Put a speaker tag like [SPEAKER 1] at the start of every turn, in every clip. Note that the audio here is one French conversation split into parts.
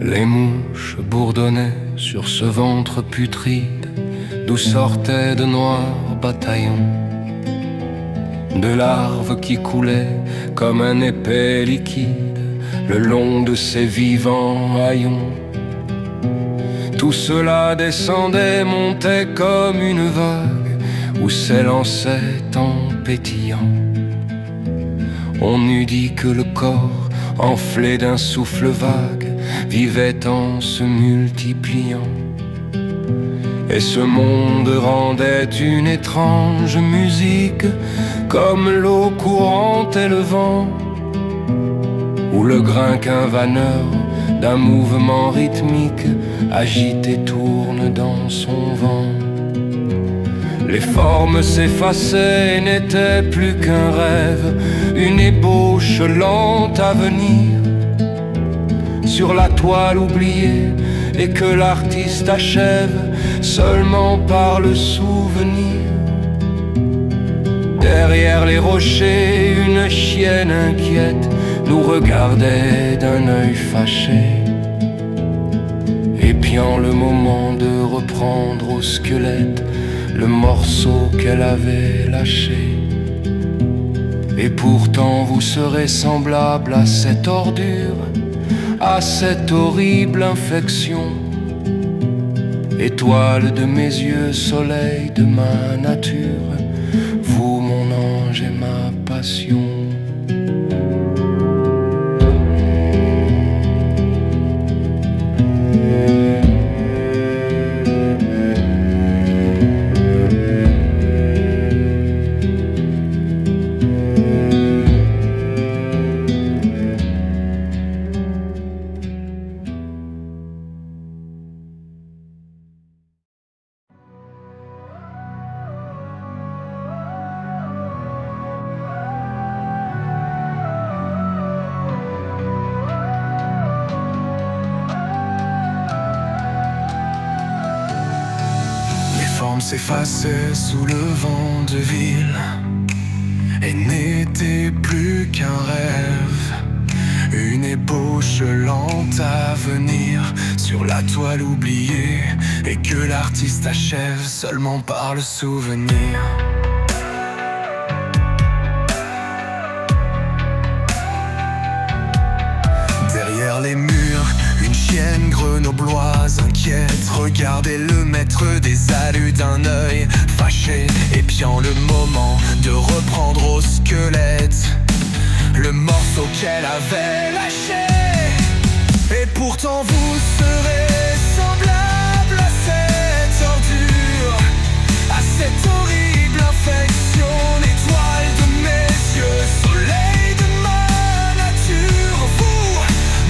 [SPEAKER 1] Les mouches bourdonnaient sur ce ventre putride d'où sortaient de noirs bataillons de larves qui coulaient comme un épais liquide le long de ces vivants haillons. Tout cela descendait, montait comme une vague ou s'élançait en pétillant. On eût dit que le corps, enflé d'un souffle vague, vivait en se multipliant. Et ce monde rendait une étrange musique, comme l'eau courante et le vent, ou le grain qu'un vanneur d'un mouvement rythmique agite et tourne dans son vent. Les formes s'effaçaient et n'étaient plus qu'un rêve, une ébauche lente à venir sur la toile oubliée, et que l'artiste achève seulement par le souvenir. Derrière les rochers, une chienne inquiète nous regardait d'un œil fâché, épiant le moment de reprendre au squelette le morceau qu'elle avait lâché. Et pourtant vous serez semblable à cette ordure, à cette horrible infection, étoile de mes yeux, soleil de ma nature, vous mon ange et ma passion.
[SPEAKER 2] S'effaçait sous le vent de ville et n'était plus qu'un rêve, une ébauche lente à venir sur la toile oubliée, et que l'artiste achève seulement par le souvenir. Derrière les murs, une chienne grenobloise inquiète regardait le maître des allus d'un œil fâché, épiant le moment de reprendre au squelette le morceau qu'elle avait lâché. Et pourtant vous serez semblable à cette ordure, à cette horrible infection, l'étoile de mes yeux, soleil de ma nature, vous,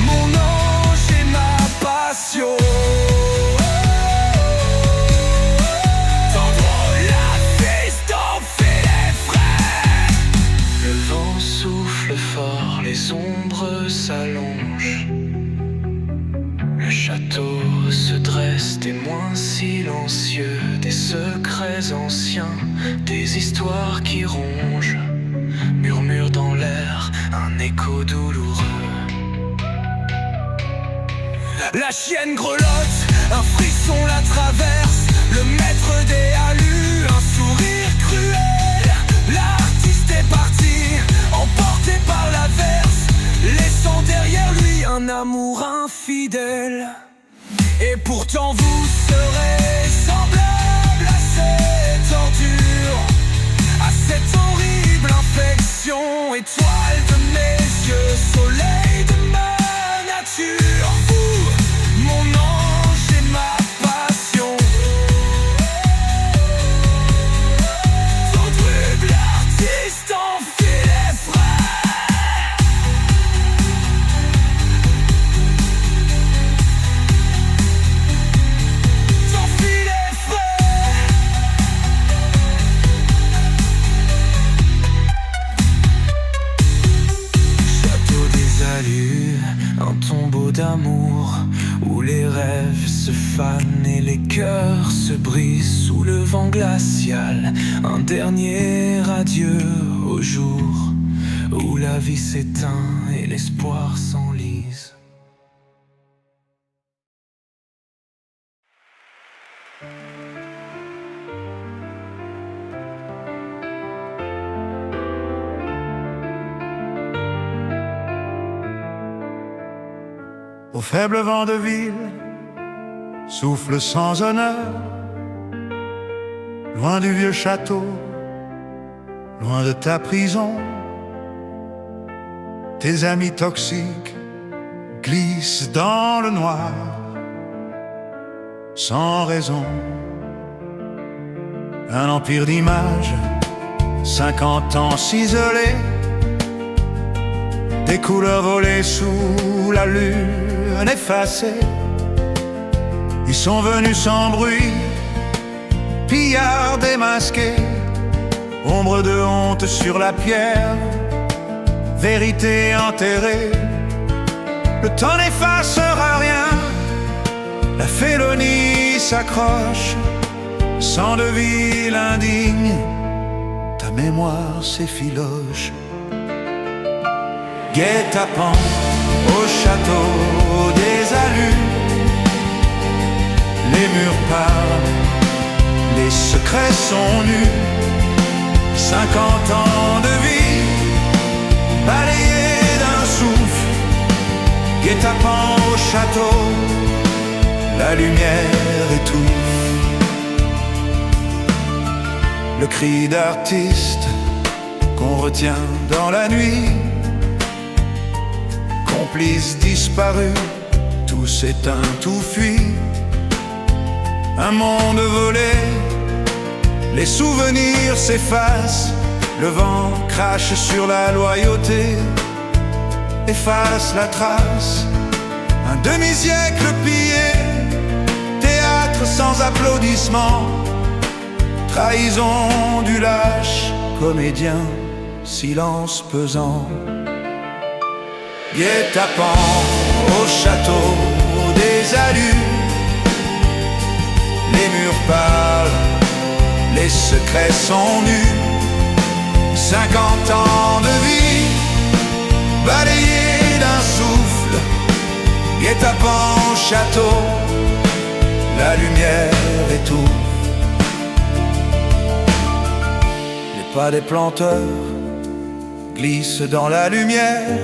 [SPEAKER 2] mon ange et ma passion. Les ombres s'allongent, le château se dresse, témoin silencieux des secrets anciens, des histoires qui rongent, murmure dans l'air un écho douloureux. La chienne grelotte, un frisson la traverse, le maître des halus, un sourire cruel. L'artiste est parti, emporté par l'averse, laissant derrière lui un amour infidèle. Et pourtant vous serez semblable à cette ordure, à cette horrible infection, étoile de mes yeux, soleil de ma nature, vous, mon ange et ma passion. Ton trouble artiste enfile les frais. T'enfiles les frais. Château des allus, un tombeau d'amour où les rêves se fanent et les cœurs se brisent sous le vent glacial. Un dernier adieu au jour où la vie s'éteint et l'espoir s'enlise.
[SPEAKER 3] Au faible vent de ville, souffle sans honneur, loin du vieux château, loin de ta prison. Tes amis toxiques glissent dans le noir, sans raison. Un empire d'images, 50 ans s'isoler, des couleurs volées sous la lune effacée. Ils sont venus sans bruit, pillards démasqués, ombre de honte sur la pierre, vérité enterrée. Le temps n'effacera rien, la félonie s'accroche, sang de ville indigne, ta mémoire s'effiloche. Guet-apens au château des Alus, les murs parlent, les secrets sont nus. 50 ans de vie, balayés d'un souffle. Guet-apens au château, la lumière étouffe. Le cri d'artiste qu'on retient dans la nuit, complices disparus, tout s'éteint, tout fuit. Un monde volé, les souvenirs s'effacent. Le vent crache sur la loyauté, efface la trace. Un demi-siècle pillé, théâtre sans applaudissements, trahison du lâche comédien, silence pesant. Guet-apens au château des Alus, les murs parlent, les secrets sont nus. 50 ans de vie, balayés d'un souffle. Guet-apens au château, la lumière étouffe. Les pas des planteurs glissent dans la lumière.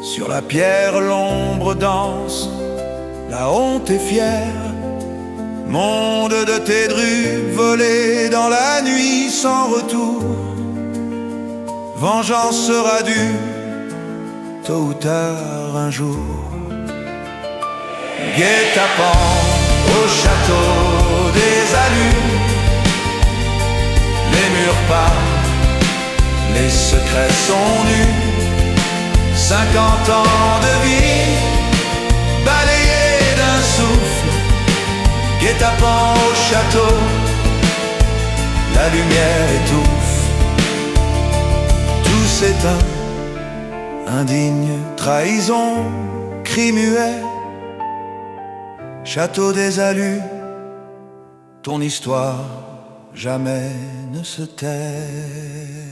[SPEAKER 3] Sur la pierre l'ombre danse, la honte est fière. Monde de tes drues volées dans la nuit sans retour. Vengeance sera due, tôt ou tard un jour. Guet-apens au château des Alus, les murs parlent, les secrets sont nus. 50 ans de vie, balayés d'un souffle. Guet-apens au château, la lumière étouffe. Tout s'éteint, indigne trahison, cri muet. Château des Alus, ton histoire jamais ne se tait.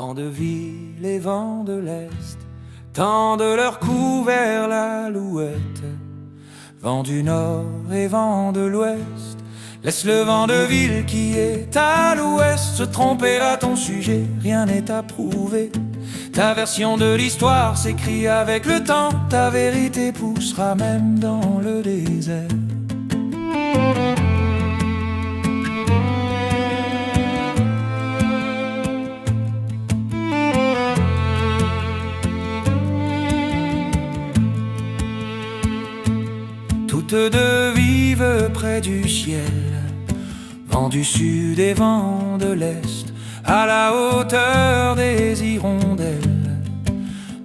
[SPEAKER 3] Vents de ville et vents de l'Est tendent leur cou vers l'Alouette. Vent du Nord et vent de l'Ouest, laisse le vent de ville qui est à l'Ouest se tromper à ton sujet, rien n'est à prouver. Ta version de l'histoire s'écrit avec le temps, ta vérité poussera même dans le désert. Toutes deux vivent près du ciel, vent du sud et vent de l'est, à la hauteur des hirondelles.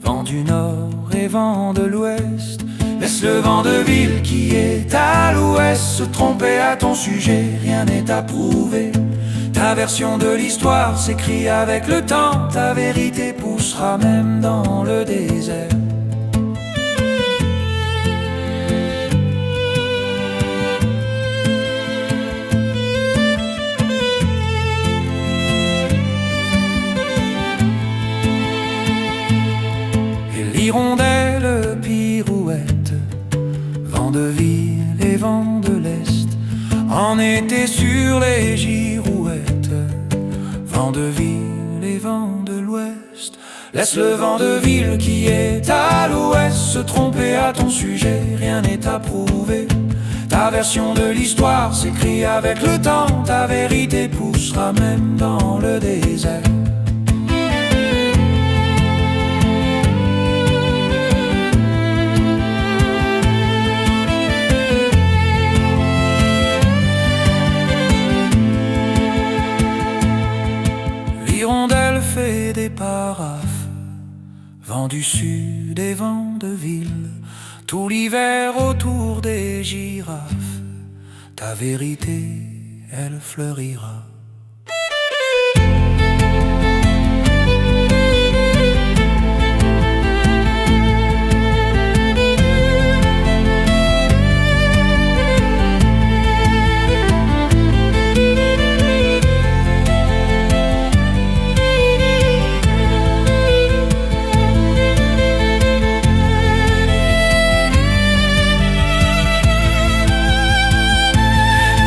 [SPEAKER 3] Vent du nord et vent de l'ouest, laisse le vent de ville qui est à l'ouest se tromper à ton sujet, rien n'est à prouver. Ta version de l'histoire s'écrit avec le temps, ta vérité poussera même dans le désert. L'hirondelle pirouette, vent de ville et vent de l'Est, en été sur les girouettes. Vent de ville et vent de l'Ouest, laisse le vent de ville qui est à l'Ouest se tromper à ton sujet, rien n'est à prouver. Ta version de l'histoire s'écrit avec le temps, ta vérité poussera même dans le désert. L'hirondelle fait des paraphes, vent du sud et vent de ville, tout l'hiver autour des girafes, ta vérité, elle fleurira.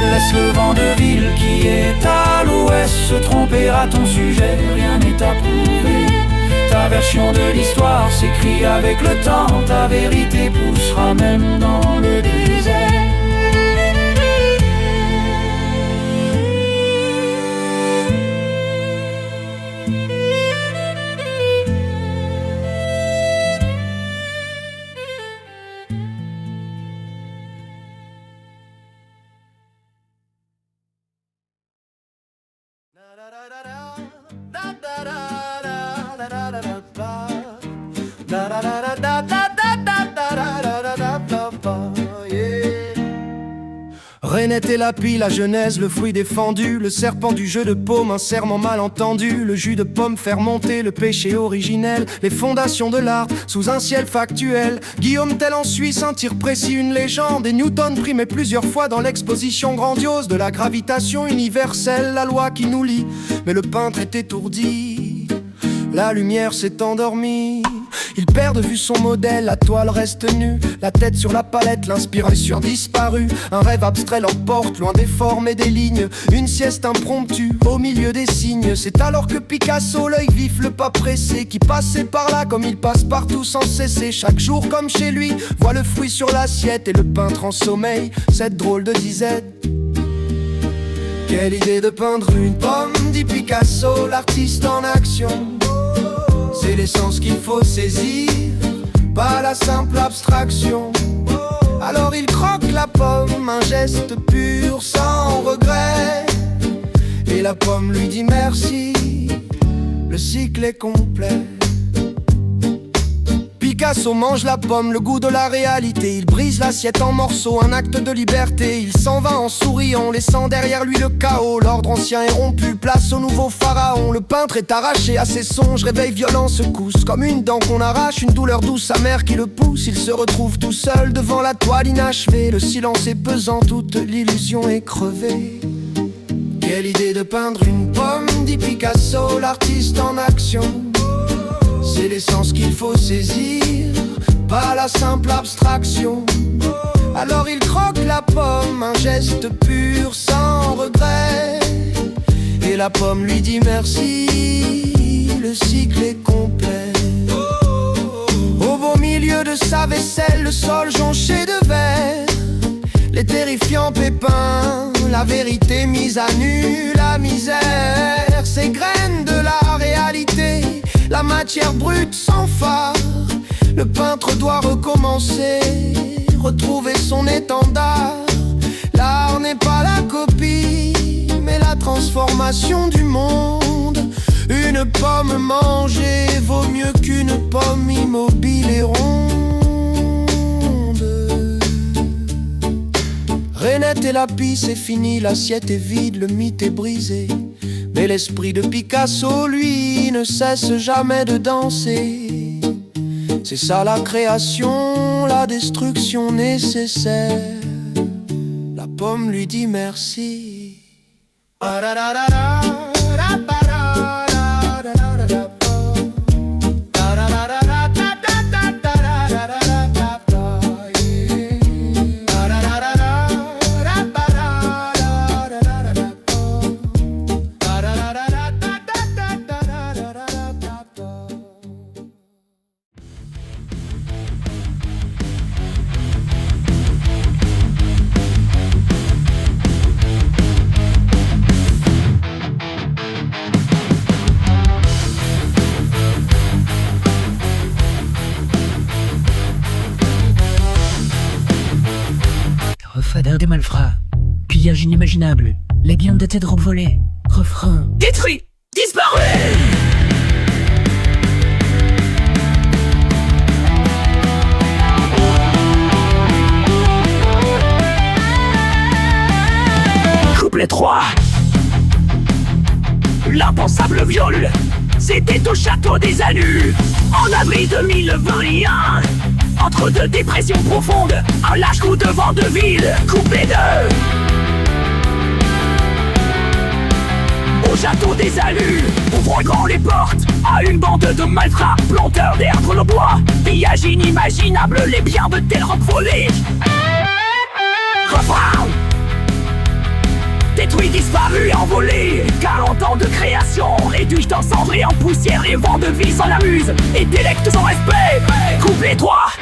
[SPEAKER 3] Laisse le vent de ville qui est à l'ouest se tromper à ton sujet, rien n'est à prouver. Ta version de l'histoire s'écrit avec le temps, ta vérité poussera même dans le désert.
[SPEAKER 4] Renette et Lapis, la genèse, le fruit défendu, le serpent du jeu de paume, un serment mal entendu, le jus de pomme faire monter le péché originel, les fondations de l'art sous un ciel factuel. Guillaume Tell en Suisse, un tir précis, une légende, et Newton primé plusieurs fois dans l'exposition grandiose de la gravitation universelle, la loi qui nous lie. Mais le peintre est étourdi, la lumière s'est endormie. Il perd de vue son modèle, la toile reste nue, la tête sur la palette, l'inspiration disparue. Un rêve abstrait l'emporte, loin des formes et des lignes, une sieste impromptue au milieu des signes. C'est alors que Picasso, l'œil vif, le pas pressé, qui passait par là comme il passe partout sans cesser, chaque jour comme chez lui, voit le fruit sur l'assiette et le peintre en sommeil, cette drôle de disette. Quelle idée de peindre une pomme, dit Picasso, l'artiste en action. C'est l'essence qu'il faut saisir, pas la simple abstraction. Alors il croque la pomme, un geste pur, sans regret. Et la pomme lui dit merci, le cycle est complet. Picasso mange la pomme, le goût de la réalité. Il brise l'assiette en morceaux, un acte de liberté. Il s'en va en souriant, laissant derrière lui le chaos. L'ordre ancien est rompu, place au nouveau pharaon. Le peintre est arraché à ses songes, réveil violent secousse. Comme une dent qu'on arrache, une douleur douce amère qui le pousse. Il se retrouve tout seul devant la toile inachevée. Le silence est pesant, toute l'illusion est crevée. Quelle idée de peindre une pomme, dit Picasso, l'artiste en action. C'est l'essence qu'il faut saisir, pas la simple abstraction. Alors il croque la pomme, un geste pur sans regret. Et la pomme lui dit merci, le cycle est complet. Au beau milieu de sa vaisselle, le sol jonché de verre, les terrifiants pépins, la vérité mise à nu, la misère, ces graines de la réalité, la matière brute sans phare. Le peintre doit recommencer, retrouver son étendard. L'art n'est pas la copie, mais la transformation du monde. Une pomme mangée vaut mieux qu'une pomme immobile et ronde. Rainette et Lapis, c'est fini, l'assiette est vide, le mythe est brisé. Mais l'esprit de Picasso, lui, ne cesse jamais de danser. C'est ça la création, la destruction nécessaire. La pomme lui dit merci.
[SPEAKER 5] Refadin des malfrats, pillage inimaginable, les biens de tes drogues volées, refrain détruit, disparu. Couplet 3. L'impensable viol, c'était au château des Annus, en avril 2021. Entre deux dépressions profondes, un lâche coup de vent de ville, couplet 2. Au château des Annus, ouvrons grand les portes à une bande de malfrats, planteurs d'herbe le bois, pillage inimaginable, les biens de tes robes volées. Refrain. Détruit, disparu, envolé, 40 ans de création, réduit en cendres et en poussière, les vents de vie s'en amusent et délectent sans respect. Couplet 3.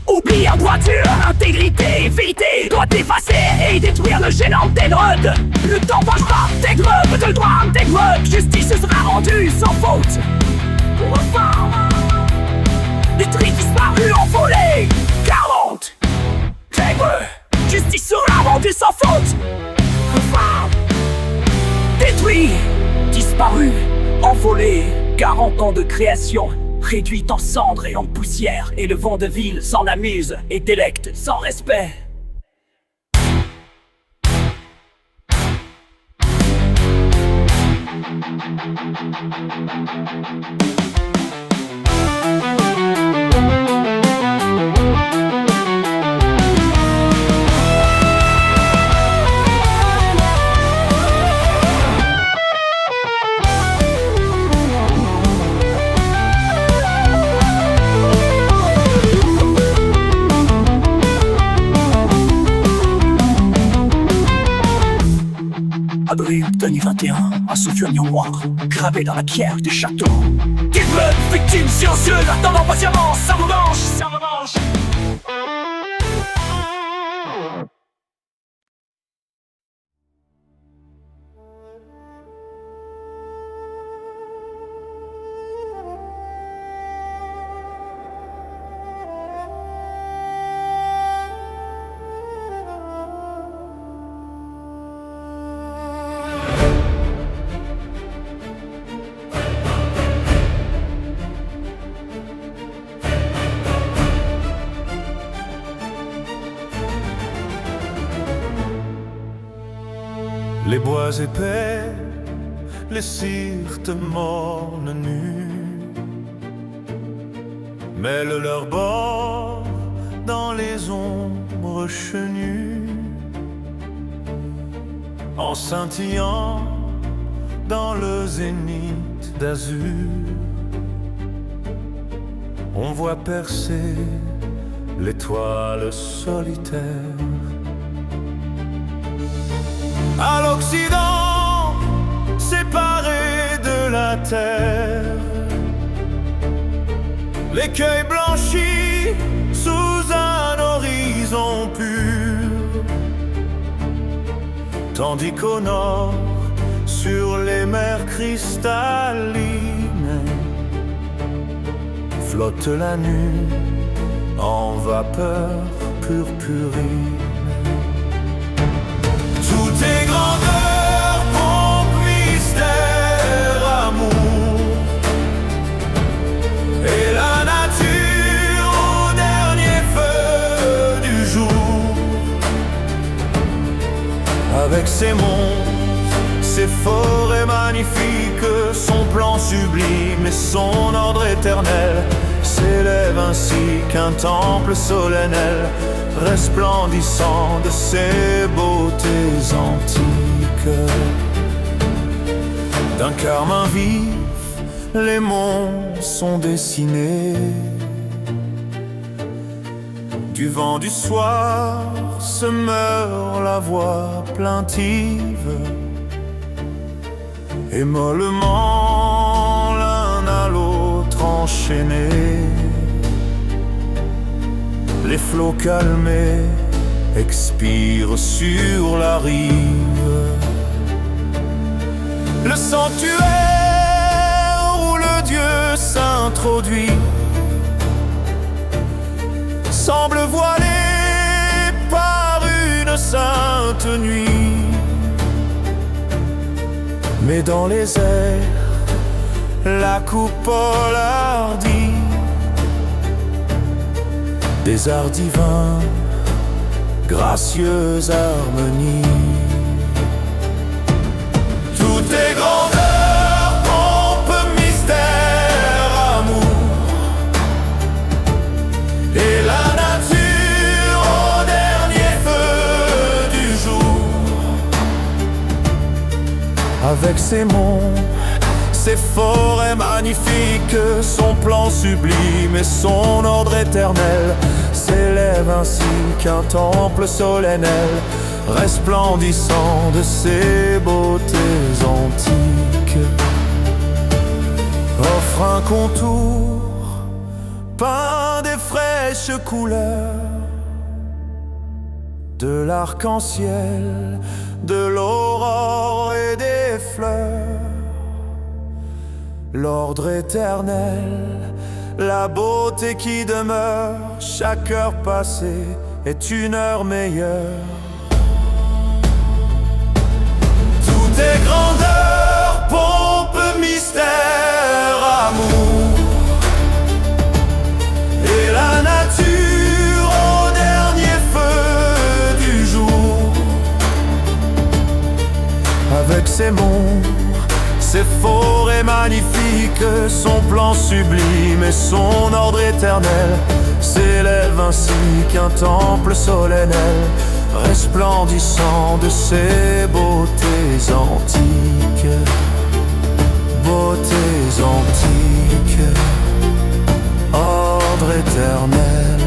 [SPEAKER 5] Oublie en droiture, intégrité, vérité doit effacer et détruire le gênant d'émeraude. Le temps vengera tes greuves de droit, tes greuves, justice sera rendue sans faute. Refrain. Détruit, disparu, envolé, 40. Tes greuves, justice sera rendue sans faute. Détruit, disparu, envolé, 40 ans de création, réduite en cendres et en poussière, et le vent de ville s'en amuse et délecte sans respect. Avril 2021, un souvenir noir, gravé dans la pierre du château. Qu'il meurt, victime silencieuse, attendant patiemment sa revanche, sa revanche.
[SPEAKER 3] Les bois épais, les syrtes mornes nus mêlent leurs bords dans les ombres chenues, en scintillant dans le zénith d'azur, on voit percer l'étoile solitaire. À l'Occident, séparé de la terre, l'écueil blanchit sous un horizon pur, tandis qu'au nord, sur les mers cristallines, flotte la nuit en vapeur purpurine. Tout est grandeur, pompe, mystère, amour, et la nature au dernier feu du jour, avec ses monts, ses forêts magnifiques, son plan sublime et son ordre éternel, s'élève ainsi qu'un temple solennel, resplendissant de ses beautés antiques. D'un carmin vif, les monts sont dessinés. Du vent du soir se meurt la voix plaintive, et mollement l'un à l'autre enchaînés, les flots calmés expirent sur la rive. Le sanctuaire où le Dieu s'introduit semble voilé par une sainte nuit, mais dans les airs, la coupole hardie des arts divins, gracieuse harmonie. Tout est grandeur, pompe, mystère, amour, et la nature au dernier feu du jour, avec ses monts, ses forêts magnifiques, son plan sublime et son ordre éternel, s'élève ainsi qu'un temple solennel, resplendissant de ses beautés antiques, offre un contour peint des fraîches couleurs, de l'arc-en-ciel, de l'aurore et des fleurs. L'ordre éternel, la beauté qui demeure, chaque heure passée est une heure meilleure. Tout est grandeur, pompe, mystère, amour, et la nature au dernier feu du jour, avec ses monts, ses forêts magnifiques, son plan sublime et son ordre éternel, s'élève ainsi qu'un temple solennel, resplendissant de ses beautés antiques. Beautés antiques, ordre éternel,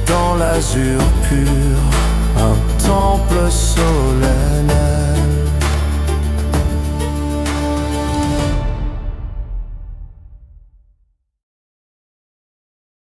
[SPEAKER 3] dans l'azur pur, un temple solennel.